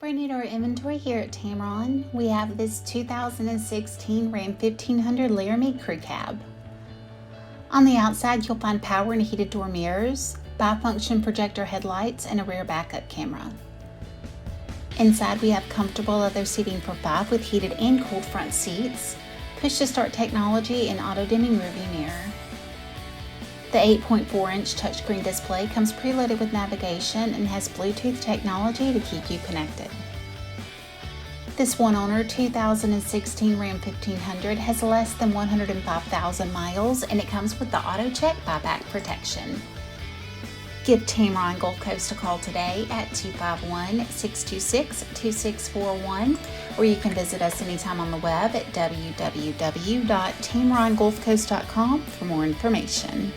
Bringing our inventory here at Tameron, we have this 2016 Ram 1500 Laramie Crew Cab. On the outside, you'll find power and heated door mirrors, bifunction projector headlights, and a rear backup camera. Inside, we have comfortable leather seating for 5 with heated and cooled front seats, push-to-start technology, and auto-dimming rearview mirror. The 8.4-inch touchscreen display comes preloaded with navigation and has Bluetooth technology to keep you connected. This one-owner 2016 Ram 1500 has less than 105,000 miles and it comes with the AutoCheck Buyback Protection. Give Tameron Gulf Coast a call today at 251-626-2641, or you can visit us anytime on the web at www.tamerongulfcoast.com for more information.